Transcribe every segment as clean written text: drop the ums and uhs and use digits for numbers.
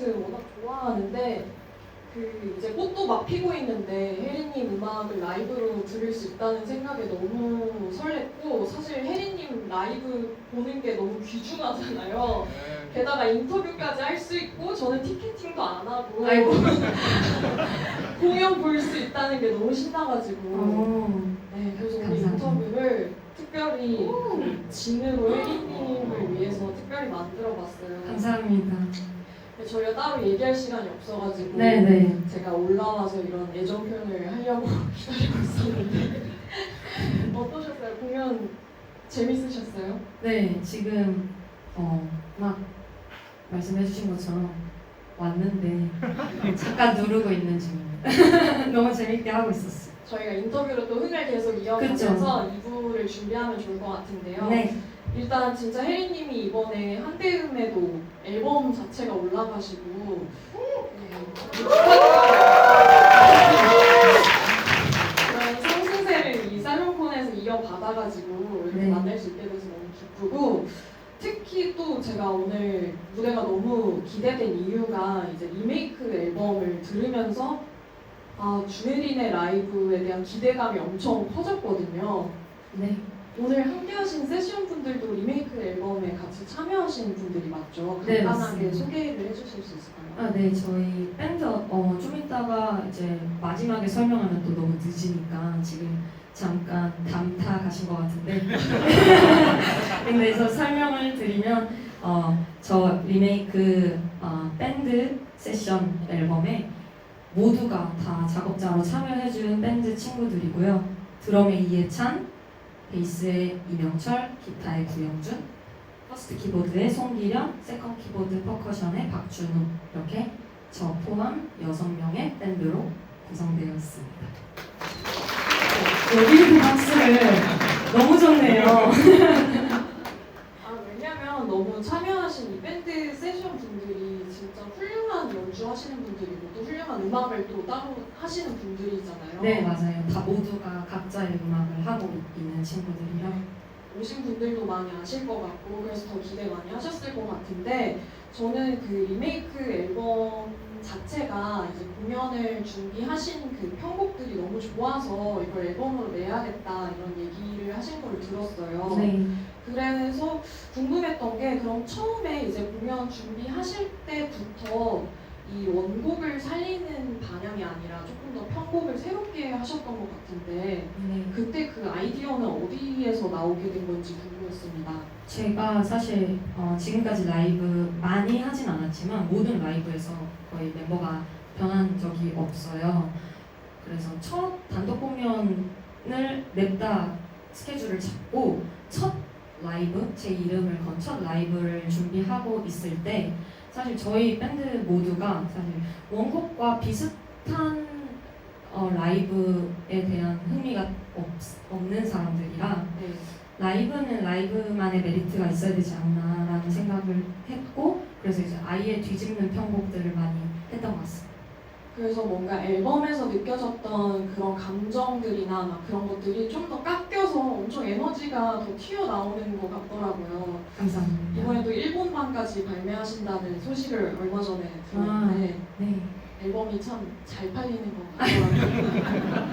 워낙 좋아하는데 이제 꽃도 막 피고 있는데 혜리님 음악을 라이브로 들을 수 있다는 생각에 너무 설렜고, 사실 혜리님 라이브 보는 게 너무 귀중하잖아요. 게다가 인터뷰까지 할 수 있고 저는 티켓팅도 안 하고 아이고. 공연 볼 수 있다는 게 너무 신나가지고 네, 그래서 오늘 감사합니다. 인터뷰를 특별히 그 진으로 혜리님을 위해서 특별히 만들어봤어요. 감사합니다. 저희가 따로 얘기할 시간이 없어가지고 네네. 제가 올라와서 이런 애정 표현을 하려고 기다리고 있었는데 어떠셨어요? 공연 재밌으셨어요? 네, 지금 막 말씀해주신 것처럼 왔는데 잠깐 누르고 있는 중입니다. 너무 재밌게 하고 있었어요. 저희가 인터뷰로 또 흥을 계속 이어가면서 2부를 준비하면 좋을 것 같은데요. 네. 일단 진짜 혜리님이 이번에 한대음에도 앨범 자체가 올라가시고 그런 상승세를 이 살롱콘에서 이어받아가지고 이렇게 네. 만날 수 있게 돼서 너무 기쁘고, 특히 또 제가 오늘 무대가 너무 기대된 이유가 이제 리메이크 앨범을 들으면서 주혜린의 라이브에 대한 기대감이 엄청 커졌거든요. 네. 오늘 함께하신 세션 분들도 리메이크 앨범에 같이 참여하신 분들이 맞죠? 네, 간단하게 맞습니다. 소개를 해주실 수 있을까요? 네, 저희 밴드 좀 이따가 이제 마지막에 설명하면 또 너무 늦으니까 지금 잠깐 담타 가신 것 같은데 그래서 설명을 드리면 저 리메이크 밴드 세션 앨범에 모두가 다 작업자로 참여해준 밴드 친구들이고요. 드럼의 이해찬, 베이스의 이명철, 기타의 구영준, 퍼스트 키보드의 송기련, 세컨 키보드 퍼커션의 박준우, 이렇게 저 포함 6명의 밴드로 구성되어 있습니다. 여기도 박수를 너무 좋네요. 왜냐면 너무 참여하신 이 밴드 세션 분들이 진짜 훌륭한 연주하시는 분들이고 또 훌륭한 음악을 또 따로 하시는 분들이잖아요. 네, 맞아요. 다 모두가 각자의 음악을 하고 있는 친구들이요. 오신 분들도 많이 아실 것 같고 그래서 더 기대 많이 하셨을 것 같은데, 저는 그 리메이크 앨범 자체가 이제 공연을 준비하신 그 편곡들이 너무 좋아서 이걸 앨범으로 내야겠다 이런 얘기를 하신 걸 들었어요. 네. 그래서 궁금했던 게, 그럼 처음에 이제 공연 준비하실 때부터 이 원곡을 살리는 방향이 아니라 조금 더 편곡을 새롭게 하셨던 것 같은데 네. 그때 그 아이디어는 어디에서 나오게 된 건지 궁금했습니다. 제가 사실 지금까지 라이브 많이 하진 않았지만 모든 라이브에서 거의 멤버가 변한 적이 없어요. 그래서 첫 단독 공연을 냈다 스케줄을 잡고 첫 라이브, 제 이름을 건 첫 라이브를 준비하고 있을 때 사실 저희 밴드 모두가 사실 원곡과 비슷한 라이브에 대한 흥미가 없는 사람들이라 네. 라이브는 라이브만의 메리트가 있어야 되지 않나라는 생각을 했고, 그래서 이제 아예 뒤집는 편곡들을 많이 했던 것 같습니다. 그래서 뭔가 앨범에서 느껴졌던 그런 감정들이나 막 그런 것들이 좀 더 깎여서 엄청 에너지가 더 튀어나오는 것 같더라고요. 감사합니다. 이번에 또 일본판까지 발매하신다는 소식을 얼마 전에 들었는데 네. 앨범이 참 잘 팔리는 것 같더라고요.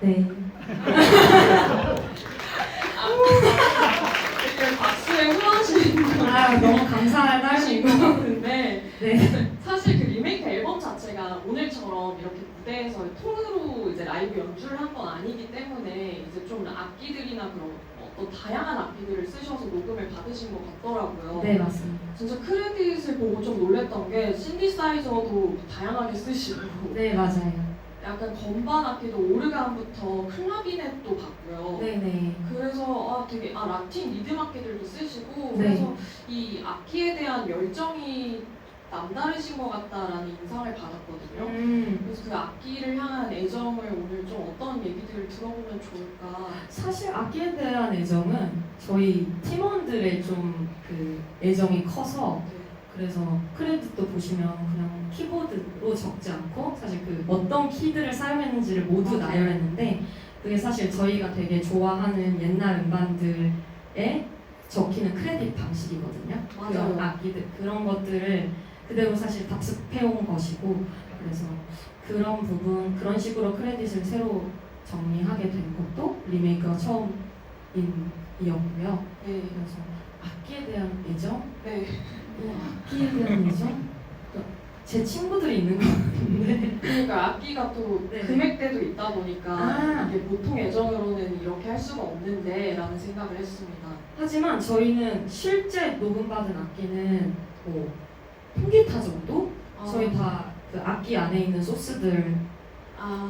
네. 되게 박수에 후하시는 너무 감사한 하신 날이고. 것 같은데 네. 사실 그 리메이크 앨범 자체가 오늘처럼 이렇게 무대에서 통으로 이제 라이브 연주를 한 건 아니기 때문에 이제 좀 악기들이나 그런 어떤 다양한 악기들을 쓰셔서 녹음을 받으신 것 같더라고요. 네, 맞습니다. 진짜 크레딧을 보고 좀 놀랬던 게 신디사이저도 다양하게 쓰시고 네, 맞아요. 약간 건반 악기도 오르간부터 클라비넷도 봤고요. 네네. 그래서 되게 라틴 리듬 악기들도 쓰시고 네. 그래서 이 악기에 대한 열정이 남다르신 것 같다라는 인상을 받았거든요. 그래서 그 악기를 향한 애정을 오늘 좀 어떤 얘기들을 들어보면 좋을까. 사실 악기에 대한 애정은 저희 팀원들의 좀 그 애정이 커서, 네. 그래서 크레딧도 보시면 그냥 키보드로 적지 않고 사실 그 어떤 키들을 사용했는지를 모두 나열했는데, 그게 사실 저희가 되게 좋아하는 옛날 음반들의 적히는 크레딧 방식이거든요. 맞아요. 그런 악기들 그런 것들을 그대로 사실 답습해온 것이고 그래서 그런 부분 그런 식으로 크레딧을 새로 정리하게 된 것도 리메이크가 처음이었고요. 네. 그래서 악기에 대한 애정, 네. 악기에 대한 애정, 제 친구들이 있는 것 같은데 그러니까 악기가 또 네. 금액대도 있다 보니까 아. 이게 보통 애정으로는 이렇게 할 수가 없는데 라는 생각을 했습니다. 하지만 저희는 실제 녹음받은 악기는 뭐 통기타 정도? 저희 다 그 악기 안에 있는 소스들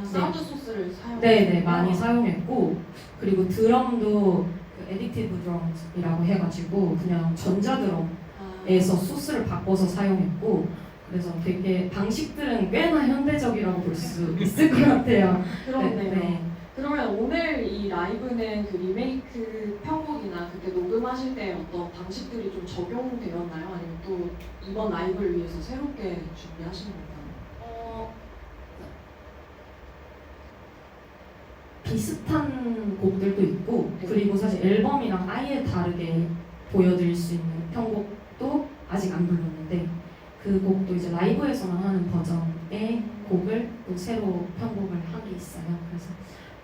사운드 소스를 사용. 네네 많이 사용했고 그리고 드럼도 그 에딕티브 드럼이라고 해가지고 그냥 전자드럼에서 소스를 바꿔서 사용했고 그래서 되게 방식들은 꽤나 현대적이라고 볼 수 있을 것 같아요. 그렇네요. 네. 그러면 오늘 이 라이브는 그 리메이크 편곡이나 그때 녹음하실 때 어떤 방식들이 좀 적용되었나요? 아니면 또 이번 라이브를 위해서 새롭게 준비하신 건가요? 비슷한 곡들도 있고 네. 그리고 사실 앨범이랑 아예 다르게 보여드릴 수 있는 편곡도 아직 안 불렀는데 그 곡도 이제 라이브에서만 하는 버전의 곡을 또 새로 편곡을 한 게 있어요. 그래서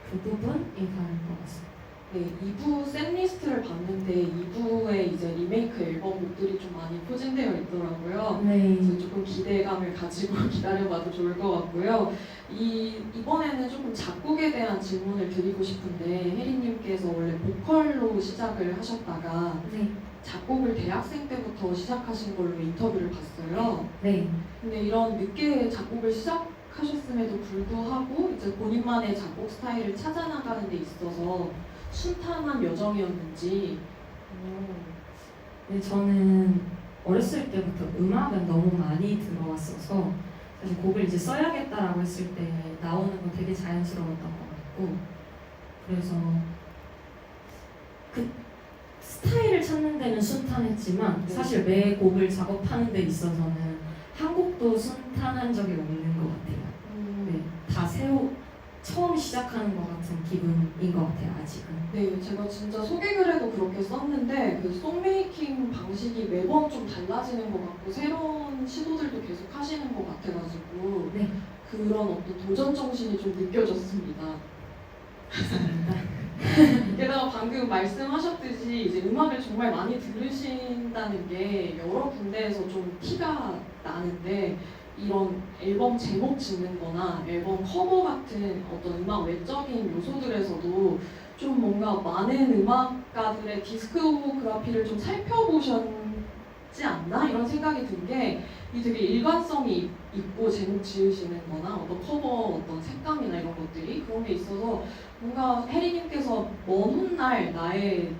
그 부분이 다를 것 같습니다. 네, 2부 셋리스트를 봤는데 2부에 이제 리메이크 앨범 곡들이 좀 많이 포진되어 있더라고요. 네. 그래서 조금 기대감을 가지고 기다려봐도 좋을 것 같고요. 이번에는 조금 작곡에 대한 질문을 드리고 싶은데 혜리님께서 원래 보컬로 시작을 하셨다가 네. 작곡을 대학생 때부터 시작하신 걸로 인터뷰를 봤어요. 네. 근데 이런 늦게 작곡을 시작하셨음에도 불구하고 이제 본인만의 작곡 스타일을 찾아나가는 데 있어서 순탄한 여정이었는지. 근데 저는 어렸을 때부터 음악은 너무 많이 들어왔어서 사실 곡을 이제 써야겠다라고 했을 때 나오는 건 되게 자연스러웠던 것 같고 그래서 그 스타일을 찾는 데는 순탄했지만 네. 사실 매 곡을 작업하는 데 있어서는 한 곡도 순탄한 적이 없는 것 같아요. 네, 다 처음 시작하는 것 같은 기분인 것 같아요, 아직은. 네, 제가 진짜 소개글에도 그렇게 썼는데 그 송메이킹 방식이 매번 좀 달라지는 것 같고 새로운 시도들도 계속 하시는 것 같아가지고 네. 그런 어떤 도전 정신이 좀 느껴졌습니다. 감사합니다. 게다가 방금 말씀하셨듯이 이제 음악을 정말 많이 들으신다는 게 여러 군데에서 좀 티가 나는데 이런 앨범 제목 짓는 거나 앨범 커버 같은 어떤 음악 외적인 요소들에서도 좀 뭔가 많은 음악가들의 디스코그래피를 좀 살펴보셨지 않나? 이런 생각이 든 게 이 되게 일관성이 있고 제목 지으시는 거나 어떤 커버 어떤 색감이나 이런 것들이 그런 게 있어서 뭔가 혜리님께서 먼 훗날 나의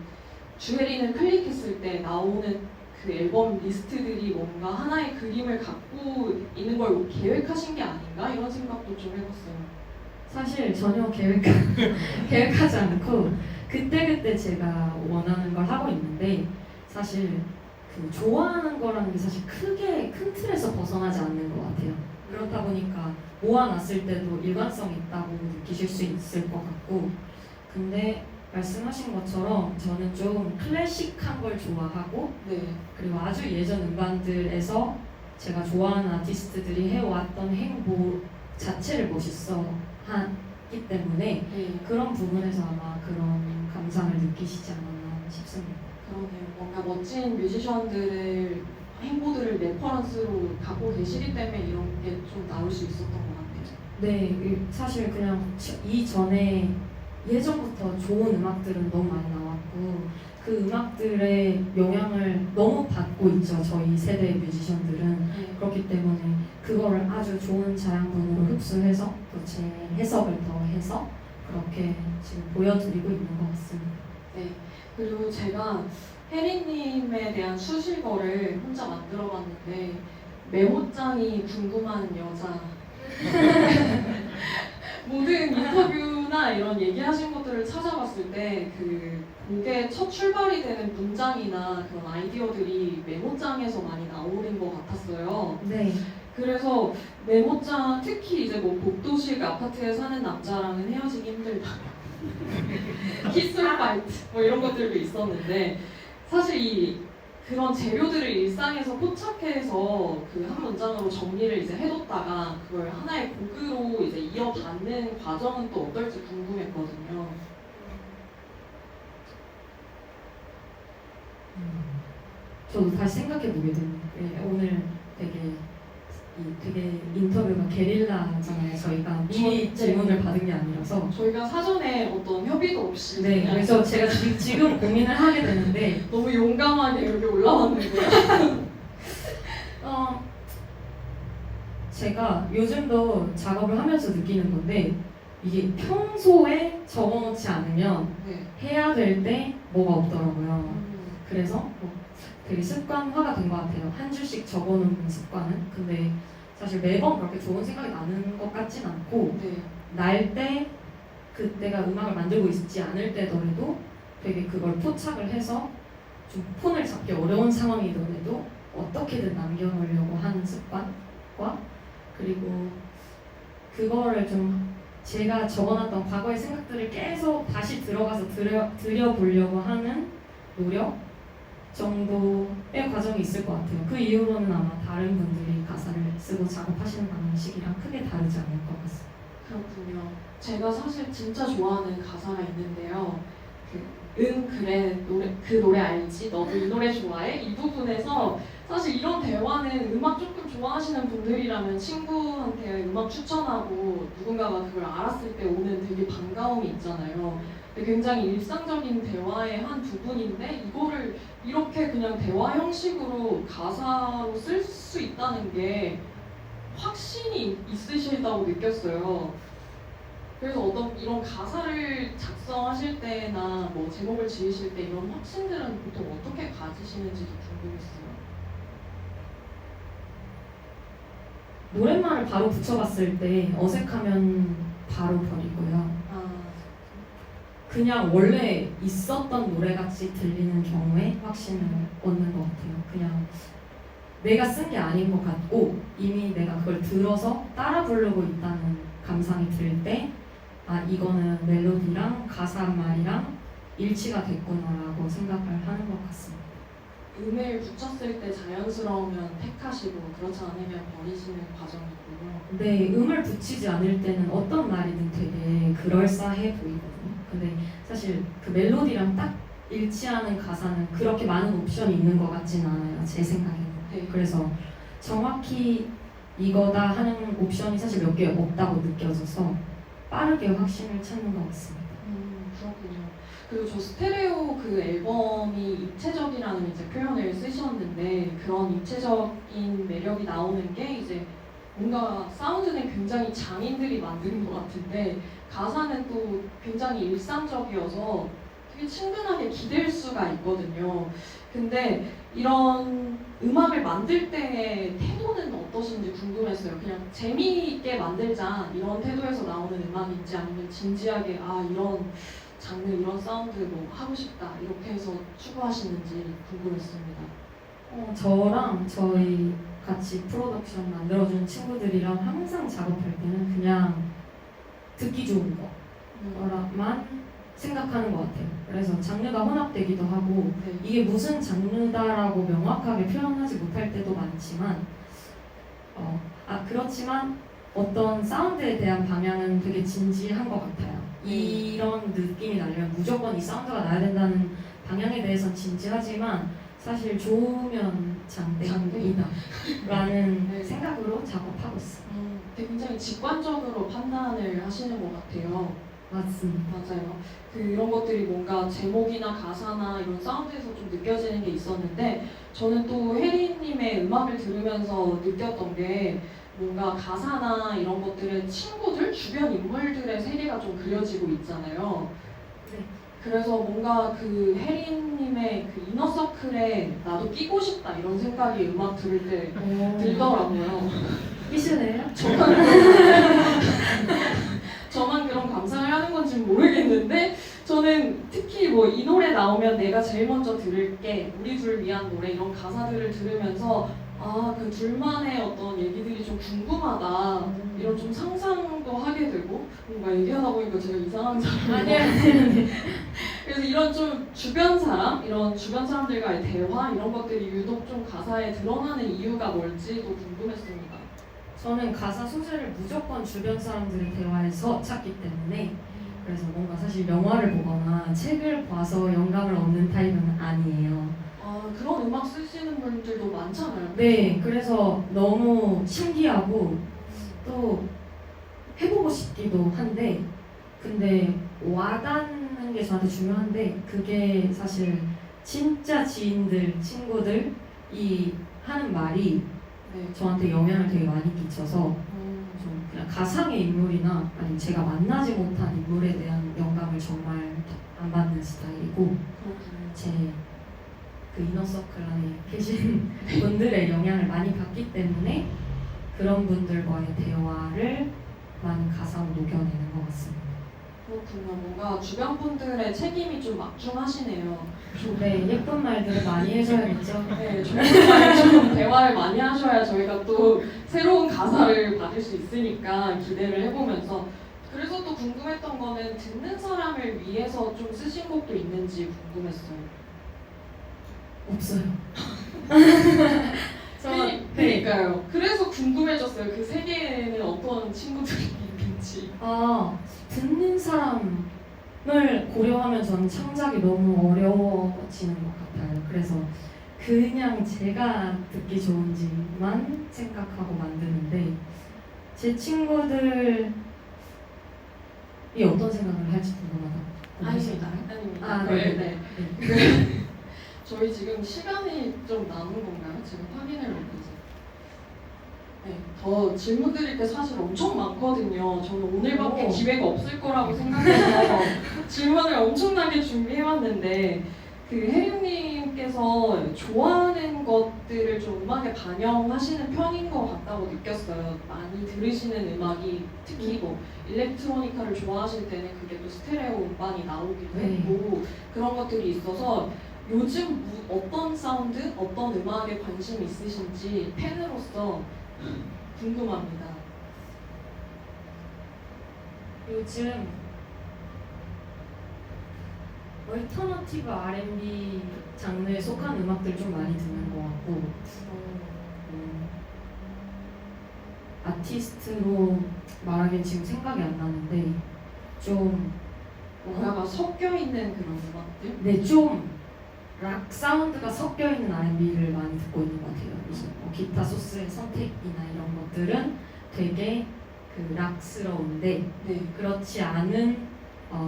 주혜리는 클릭했을 때 나오는 그 앨범 리스트들이 뭔가 하나의 그림을 갖고 있는 걸 계획하신 게 아닌가 이런 생각도 좀 해봤어요. 사실 전혀 계획하지 않고 그때그때 제가 원하는 걸 하고 있는데 사실 그 좋아하는 거라는 게 사실 크게 큰 틀에서 벗어나지 않는 것 같아요. 그렇다 보니까 모아놨을 때도 일관성 있다고 느끼실 수 있을 것 같고 근데 말씀하신 것처럼 저는 좀 클래식한 걸 좋아하고 네. 그리고 아주 예전 음반들에서 제가 좋아하는 아티스트들이 해왔던 행보 자체를 멋있어 하기 때문에 네. 그런 부분에서 아마 그런 감상을 느끼시지 않았나 싶습니다. 그러네요. 뭔가 멋진 뮤지션들의 행보들을 레퍼런스로 갖고 계시기 때문에 이런 게 좀 나올 수 있었던 것 같아요. 네, 사실 그냥 이전에 예전부터 좋은 음악들은 너무 많이 나왔고 그 음악들의 영향을 너무 받고 있죠. 저희 세대의 뮤지션들은. 네. 그렇기 때문에 그거를 아주 좋은 자양분으로 흡수해서 또 제 해석을 더해서 그렇게 지금 보여드리고 있는 것 같습니다. 네. 그리고 제가 혜리님에 대한 수식어를 혼자 만들어봤는데 메모장이 궁금한 여자. 모든 인터뷰나 이런 얘기하신 것들을 찾아봤을 때 그 곡의 첫 출발이 되는 문장이나 그런 아이디어들이 메모장에서 많이 나오는 것 같았어요. 네. 그래서 메모장 특히 이제 뭐 복도식 아파트에 사는 남자랑은 헤어지기 힘들다. 키스 파이트 뭐 이런 것들도 있었는데 사실 그런 재료들을 일상에서 포착해서 그 한 문장으로 정리를 이제 해뒀다가 그걸 하나의 곡으로 이제 이어받는 과정은 또 어떨지 궁금했거든요. 저도 다시 생각해 보게 되네요. 오늘 되게 인터뷰가 게릴라잖아요. 저희가 미리 질문을 받은 게 아니라서. 저희가 사전에 어떤 협의도 없이 네, 그냥 그래서 제가 지금 고민을 하게 되는데, 너무 용감하게 여기 올라왔는데 제가 요즘도 작업을 하면서 느끼는 건데, 이게 평소에 적어놓지 않으면 네. 해야 될 때 뭐가 없더라고요. 그래서 되게 습관화가 된 것 같아요. 한 줄씩 적어놓는 습관은. 근데 사실 매번 그렇게 좋은 생각이 나는 것 같진 않고, 네. 날 때 그때가 음악을 만들고 있지 않을 때더라도 되게 그걸 포착을 해서 좀 폰을 잡기 어려운 상황이더라도 어떻게든 남겨놓으려고 하는 습관과, 그리고 그거를 좀 제가 적어놨던 과거의 생각들을 계속 다시 들어가서 들여보려고 하는 노력 정도의 과정이 있을 것 같아요. 그 이후로는 아마 다른 분들이 가사를 쓰고 작업하시는 방식이랑 크게 다르지 않을 것 같습니다. 그렇군요. 제가 사실 진짜 좋아하는 가사가 있는데요. 그래 그 노래 알지? 너도 이 노래 좋아해? 이 부분에서 사실 이런 대화는 음악 조금 좋아하시는 분들이라면 친구한테 음악 추천하고 누군가가 그걸 알았을 때 오는 되게 반가움이 있잖아요. 근데 굉장히 일상적인 대화의 한 부분인데 이거를 이렇게 그냥 대화 형식으로 가사로 쓸 수 있다는 게 확신이 있으시다고 느꼈어요. 그래서 어떤 이런 가사를 작성하실 때나 뭐 제목을 지으실 때 이런 확신들은 보통 어떻게 가지시는지도 궁금했어요. 노랫말을 바로 붙여봤을 때 어색하면 바로 버리고요. 그냥 원래 있었던 노래같이 들리는 경우에 확신을 얻는 것 같아요. 그냥 내가 쓴 게 아닌 것 같고 이미 내가 그걸 들어서 따라 부르고 있다는 감상이 들 때 아, 이거는 멜로디랑 가사말이랑 일치가 됐구나라고 생각을 하는 것 같습니다. 음을 붙였을 때 자연스러우면 택하시고 그렇지 않으면 버리시는 과정이군요. 근데 음을 붙이지 않을 때는 어떤 말이든 되게 그럴싸해 보이거든요. 근데 사실 그 멜로디랑 딱 일치하는 가사는 그렇게 많은 옵션이 있는 것 같진 않아요. 제 생각에는. 네. 그래서 정확히 이거다 하는 옵션이 사실 몇 개 없다고 느껴져서 빠르게 확신을 찾는 것 같습니다. 그렇군요. 그리고 저 스테레오 그 앨범이 입체적이라는 이제 표현을 쓰셨는데 그런 입체적인 매력이 나오는 게 이제 뭔가 사운드는 굉장히 장인들이 만든 것 같은데 가사는 또 굉장히 일상적이어서 되게 친근하게 기댈 수가 있거든요. 근데 이런 음악을 만들 때의 태도는 어떠신지 궁금했어요. 그냥 재미있게 만들자 이런 태도에서 나오는 음악인지 아니면 진지하게 아 이런 장르 이런 사운드 뭐 하고 싶다 이렇게 해서 추구하시는지 궁금했습니다. 저랑 저희 같이 프로덕션 만들어준 친구들이랑 항상 작업할 때는 그냥 듣기 좋은 거라만 생각하는 것 같아요. 그래서 장르가 혼합되기도 하고 네. 이게 무슨 장르다라고 명확하게 표현하지 못할 때도 많지만 그렇지만 어떤 사운드에 대한 방향은 되게 진지한 것 같아요. 이런 느낌이 나려면 무조건 이 사운드가 나야 된다는 방향에 대해서는 진지하지만 사실 좋으면 장땡이다 라는 네. 생각으로 작업하고 있어요. 굉장히 직관적으로 판단을 하시는 것 같아요. 맞습니다. 맞아요. 이런 것들이 뭔가 제목이나 가사나 이런 사운드에서 좀 느껴지는 게 있었는데 저는 또 혜리님의 음악을 들으면서 느꼈던 게 뭔가 가사나 이런 것들은 친구들, 주변 인물들의 세계가 좀 그려지고 있잖아요. 네. 그래서 뭔가 그 혜리님의 그 이너서클에 나도 끼고 싶다 이런 생각이 음악 들을 때 들더라고요. 끼시네요? 저만 그런 감상을 하는 건지 모르겠는데 저는 특히 뭐 이 노래 나오면 내가 제일 먼저 들을게 우리 둘 위한 노래 이런 가사들을 들으면서 아 그 둘만의 어떤 얘기들이 좀 궁금하다 이런 좀 상상도 하게 되고 뭔가 얘기하다 보니까 제가 이상한 사람이 아니에요. 그래서 이런 좀 주변 사람, 이런 주변 사람들과의 대화 이런 것들이 유독 좀 가사에 드러나는 이유가 뭘지도 궁금했습니다. 저는 가사 소재를 무조건 주변 사람들의 대화에서 찾기 때문에 그래서 뭔가 사실 영화를 보거나 책을 봐서 영감을 얻는 타입은 아니에요. 아, 그런 음악 쓰시는 분들도 많잖아요. 네, 그래서 너무 신기하고 또 해보고 싶기도 한데 근데 와닿는 게 저한테 중요한데 그게 사실 진짜 지인들, 친구들이 하는 말이 네. 저한테 영향을 되게 많이 끼쳐서 좀 그냥 가상의 인물이나 아니면 제가 만나지 못한 인물에 대한 영감을 정말 안 받는 스타일이고 그렇군요. 제 그 이너서클 안에 계신 분들의 영향을 많이 받기 때문에 그런 분들과의 대화를 많이 가사로 녹여내는 것 같습니다. 그렇군요. 뭔가 주변 분들의 책임이 좀 막중하시네요. 네, 예쁜 말들을 많이 해줘야겠죠. 네, 정말 좀 대화를 많이 하셔야 저희가 또 새로운 가사를 받을 수 있으니까 기대를 해보면서 그래서 또 궁금했던 거는 듣는 사람을 위해서 좀 쓰신 곡도 있는지 궁금했어요. 없어요. 그러니까요. 그래서 궁금해졌어요. 그 세계에는 어떤 친구들이 있는지. 듣는 사람을 고려하면 저는 창작이 너무 어려워지는 것 같아요. 그래서 그냥 제가 듣기 좋은지만 생각하고 만드는데 제 친구들이 어떤 생각을 할지 궁금하다. 아닙니다. 아닙니다. 아, 네, 네. 네. 저희 지금 시간이 좀 남은 건가요? 지금 확인을 못해서. 네, 더 질문 드릴 게 사실 엄청 많거든요. 저는 오늘밖에 오. 기회가 없을 거라고 생각해서 질문을 엄청나게 준비해왔는데 그 혜림님께서 좋아하는 것들을 좀 음악에 반영하시는 편인 것 같다고 느꼈어요. 많이 들으시는 음악이 특히 뭐 일렉트로니카를 좋아하실 때는 그게 또 스테레오 음반이 나오기도 네. 했고 그런 것들이 있어서 요즘 어떤 사운드, 어떤 음악에 관심 있으신지 팬으로서 궁금합니다. 요즘 얼터너티브 R&B 장르에 속한 음악들 좀 많이 듣는 것 같고 아티스트로 말하기엔 지금 생각이 안 나는데 좀 뭔가가 섞여 있는 그런 음악들? 네, 좀 락 사운드가 섞여 있는 R&B를 많이 듣고 있는 것 같아요. 그래서 뭐 기타 소스의 선택이나 이런 것들은 되게 그 락스러운데 네. 그렇지 않은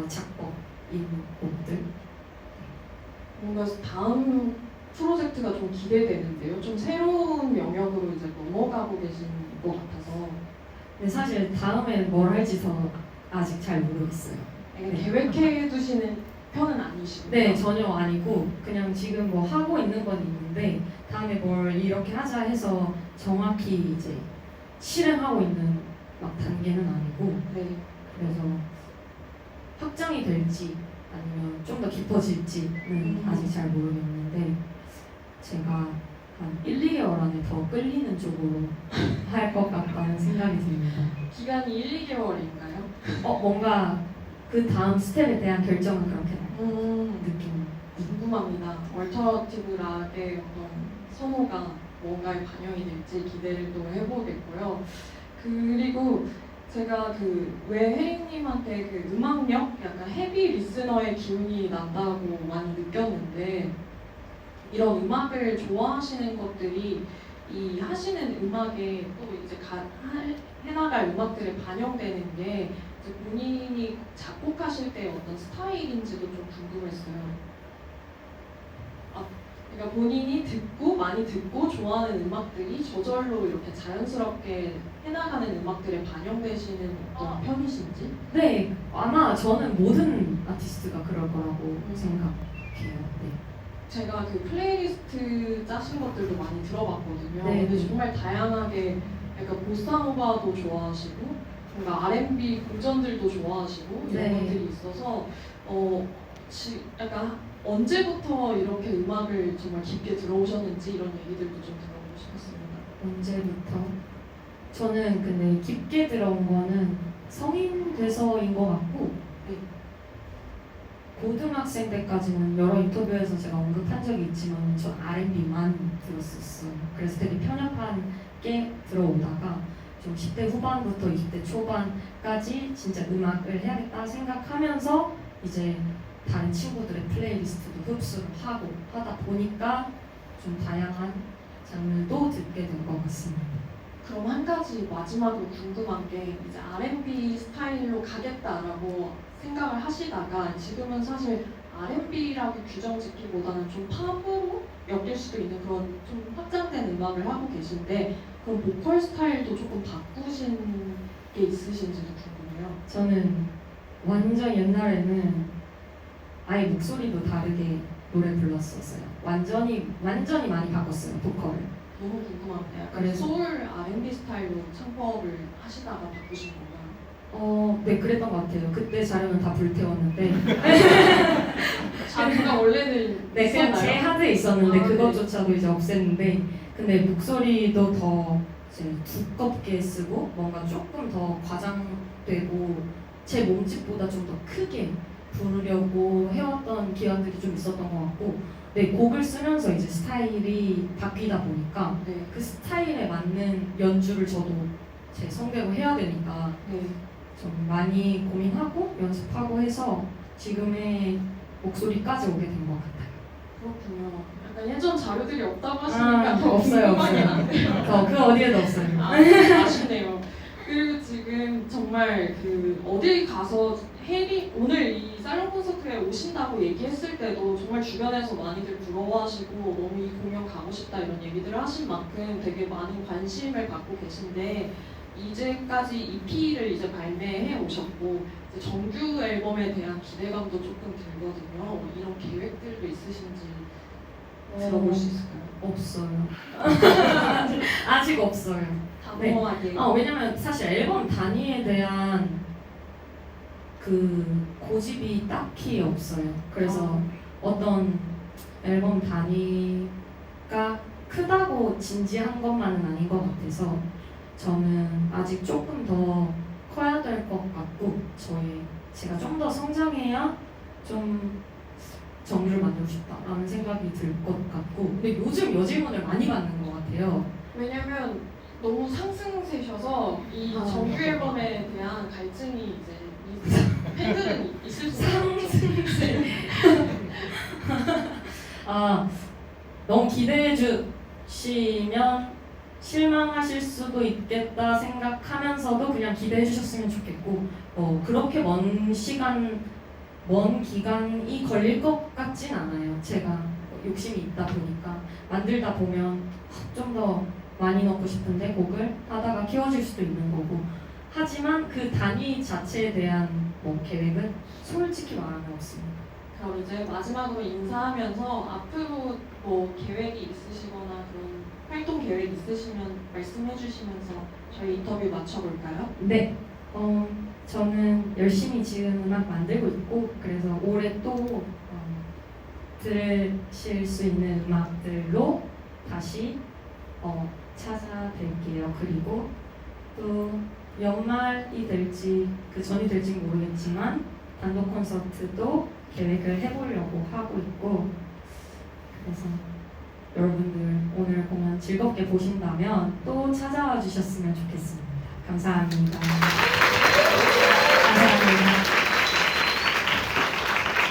작곡인 곡들. 뭔가 다음 프로젝트가 좀 기대되는데요. 좀 새로운 영역으로 이제 넘어가고 계신 것 같아서. 근데 사실 다음에는 뭘 할지 저 아직 잘 모르겠어요. 약간 네. 계획해 두시는 편은 아니시고요. 네, 전혀 아니고 그냥 지금 뭐 하고 있는 건 있는데 다음에 뭘 이렇게 하자 해서 정확히 이제 실행하고 있는 막 단계는 아니고 네. 그래서 확장이 될지 아니면 좀 더 깊어질지는 아직 잘 모르겠는데 제가 한 1, 2개월 안에 더 끌리는 쪽으로 할 것 같다는 생각이 듭니다. 기간이 1, 2개월인가요? 뭔가 그 다음 스텝에 대한 결정은 그렇게 느낌. 궁금합니다. 얼터너티브 락의 어떤 선호가 뭔가에 반영이 될지 기대를 또 해보겠고요. 그리고 제가 왜 혜림님한테 그 음악력, 약간 헤비 리스너의 기운이 난다고 많이 느꼈는데 이런 음악을 좋아하시는 것들이 이 하시는 음악에 또 이제 해나갈 음악들에 반영되는 게 이제 본인이 작곡하실 때 어떤 스타일인지도 좀 궁금했어요. 그러니까 본인이 많이 듣고 좋아하는 음악들이 저절로 이렇게 자연스럽게 해나가는 음악들에 반영되시는 어떤 편이신지? 네, 아마 저는 모든 아티스트가 그럴 거라고 생각해요. 네. 제가 그 플레이리스트 짜신 것들도 많이 들어봤거든요. 네. 근데 정말 다양하게 약간 보사노바도 좋아하시고 뭔가 R&B 고전들도 좋아하시고 이런 네. 것들이 있어서 약간 언제부터 이렇게 음악을 정말 깊게 들어오셨는지 이런 얘기들도 좀 들어보고 싶었습니다. 언제부터? 저는 근데 깊게 들어온 거는 성인 돼서인 것 같고 네. 고등학생 때까지는 여러 인터뷰에서 제가 언급한 적이 있지만 전 R&B만 들었었어요. 그래서 되게 편협하게 들어오다가 좀 10대 후반부터 20대 초반까지 진짜 음악을 해야겠다 생각하면서 이제 다른 친구들의 플레이리스트도 흡수를 하고 하다 보니까 좀 다양한 장르도 듣게 된 것 같습니다. 그럼 한 가지 마지막으로 궁금한 게 이제 R&B 스타일로 가겠다라고 생각을 하시다가 지금은 사실 R&B라고 규정 짓기보다는 좀 팝으로 엮일 수도 있는 그런 좀 확장된 음악을 하고 계신데 그럼 보컬 스타일도 조금 바꾸신 게 있으신지도 궁금해요. 저는 완전 옛날에는 아예 목소리도 다르게 노래 불렀었어요. 완전히 많이 바꿨어요, 보컬을. 너무 궁금한데 약간 그래서- 소울 R&B 스타일로 창법을 하시다가 바꾸신 건가요? 네, 그랬던 것 같아요. 그때 자료는 다 불태웠는데 자기가 원래는 네, 그냥 제 있었나요? 하드에 있었는데 아, 그것조차도 이제 없앴는데 근데 목소리도 더 이제 두껍게 쓰고 뭔가 조금 더 과장되고 제 몸집보다 좀 더 크게 부르려고 해왔던 기간들이 좀 있었던 것 같고 네, 곡을 쓰면서 이제 스타일이 바뀌다 보니까 네. 그 스타일에 맞는 연주를 저도 제 성대로 해야 되니까 네. 좀 많이 고민하고 연습하고 해서 지금의 목소리까지 오게 된 것 같아요. 그렇군요. 약간 예전 자료들이 없다고 하시니까 더 없어요, 궁금하긴 없어요. 한데요. 그 어디에도 없어요. 아쉽네요. 그리고 지금 정말 그 어딜 가서 오늘 이 살롱 콘서트에 오신다고 얘기했을 때도 정말 주변에서 많이들 부러워하시고 너무 이 공연 가고 싶다 이런 얘기들을 하신 만큼 되게 많은 관심을 받고 계신데 이제까지 EP를 이제 발매해 오셨고 이제 정규 앨범에 대한 기대감도 조금 들거든요. 이런 계획들도 있으신지 들어볼 수 있을까요? 없어요. 아직 없어요. 단호하게. 왜냐면 사실 앨범 단위에 대한 그 고집이 딱히 없어요. 그래서 어떤 앨범 단위가 크다고 진지한 것만은 아닌 것 같아서 저는 아직 조금 더 커야 될 것 같고 제가 좀 더 성장해야 좀 정규를 만들고 싶다라는 생각이 들 것 같고 근데 요즘 여질문을 많이 받는 것 같아요. 왜냐면 너무 상승세셔서 이 정규 앨범에 대한 갈증이 이제 이 팬들은 있을 수 있죠. 너무 기대해 주시면 실망하실 수도 있겠다 생각하면서도 그냥 기대해 주셨으면 좋겠고 그렇게 먼 기간이 걸릴 것 같진 않아요. 제가 욕심이 있다 보니까 만들다 보면 좀 더 많이 넣고 싶은데 곡을 하다가 키워질 수도 있는 거고 하지만 그 단위 자체에 대한 계획은 솔직히 말하면 없습니다. 그럼 이제 마지막으로 인사하면서 앞으로 뭐 계획이 있으시거나 그런 활동 계획 있으시면 말씀해 주시면서 저희 인터뷰 마쳐볼까요? 네, 저는 열심히 지금 음악 만들고 있고 그래서 올해 또 들으실 수 있는 음악들로 다시 찾아뵐게요. 그리고 또 연말이 될지 그 전이 될지 모르겠지만 단독 콘서트도 계획을 해보려고 하고 있고 그래서 여러분들 오늘 공연 즐겁게 보신다면 또 찾아와 주셨으면 좋겠습니다. 감사합니다. 감사합니다.